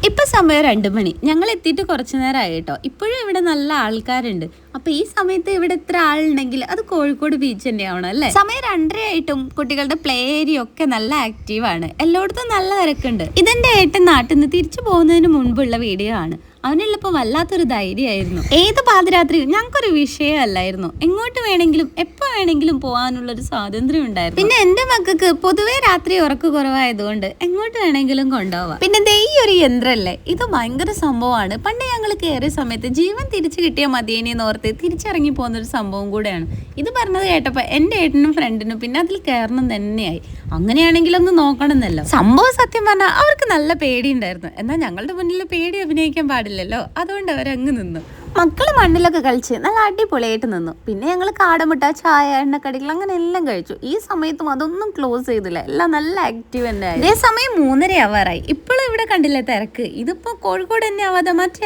ഇപ്പൊ സമയം 2 മണി. ഞങ്ങൾ എത്തിയിട്ട് കുറച്ചു നേരമായി കേട്ടോ. ഇപ്പോഴും ഇവിടെ നല്ല ആൾക്കാരുണ്ട്. അപ്പൊ ഈ സമയത്ത് ഇവിടെ ഇത്ര ആളുണ്ടെങ്കിൽ അത് കോഴിക്കോട് ബീച്ച് തന്നെയാവണം അല്ലേ? സമയം 2:30 ആയിട്ടും കുട്ടികളുടെ പ്ലേ ഏരിയ ഒക്കെ നല്ല ആക്റ്റീവാണ്. എല്ലായിടത്തും നല്ല തിരക്കുണ്ട്. ഇതെന്റെ ഏട്ടൻ നാട്ടിൽ നിന്ന് തിരിച്ചു പോകുന്നതിന് മുൻപുള്ള വീഡിയോ ആണ്. അവനുള്ളപ്പോ വല്ലാത്തൊരു ധൈര്യമായിരുന്നു. ഏത് പാതിരാത്രിയും ഞങ്ങൾക്കൊരു വിഷയമല്ലായിരുന്നു. എങ്ങോട്ട് വേണമെങ്കിലും എപ്പോ വേണമെങ്കിലും പോകാനുള്ളൊരു സ്വാതന്ത്ര്യം ഉണ്ടായിരുന്നു. പിന്നെ എന്റെ മക്കൾക്ക് പൊതുവേ രാത്രി ഉറക്ക കുറവായതുകൊണ്ട് എങ്ങോട്ട് വേണമെങ്കിലും കൊണ്ടുപോവാം. പിന്നെ ഈ ഒരു യന്ത്രല്ലേ, ഇത് ഭയങ്കര സംഭവമാണ്. പണ്ട് ഞങ്ങൾ കയറിയ സമയത്ത് ജീവൻ തിരിച്ചു കിട്ടിയ മതിയേനെന്ന് ഓർത്ത് തിരിച്ചിറങ്ങി പോകുന്ന ഒരു സംഭവം കൂടെയാണ്. ഇത് പറഞ്ഞത് കേട്ടപ്പോ എന്റെ ഏട്ടനും ഫ്രണ്ടിനും പിന്നെ അതിൽ കയറണം തന്നെയായി. അങ്ങനെയാണെങ്കിലൊന്ന് നോക്കണമെന്നല്ലോ. സംഭവം സത്യം പറഞ്ഞാൽ അവർക്ക് നല്ല പേടിയുണ്ടായിരുന്നു. എന്നാൽ ഞങ്ങളുടെ മുന്നിൽ പേടി അഭിനയിക്കാൻ പാടില്ലല്ലോ, അതുകൊണ്ട് അവരങ്ങ് നിന്നു. മക്കള് മണ്ണിലൊക്കെ കളിച്ച് നല്ല അടിപൊളിയായിട്ട് നിന്നു. പിന്നെ ഞങ്ങൾ കാടമുട്ട, ചായ, എണ്ണക്കടികൾ അങ്ങനെ എല്ലാം കഴിച്ചു. ഈ സമയത്തും അതൊന്നും ക്ലോസ് ചെയ്തില്ല, എല്ലാം നല്ല ആക്റ്റീവ് തന്നെ ആയി. ഇതേ സമയം 3:30 ആവാറായി. ഇപ്പോഴും ഇവിടെ കണ്ടില്ലേ തിരക്ക്. ഇതിപ്പോ കോഴിക്കോട് തന്നെ ആവാതെ മറ്റേ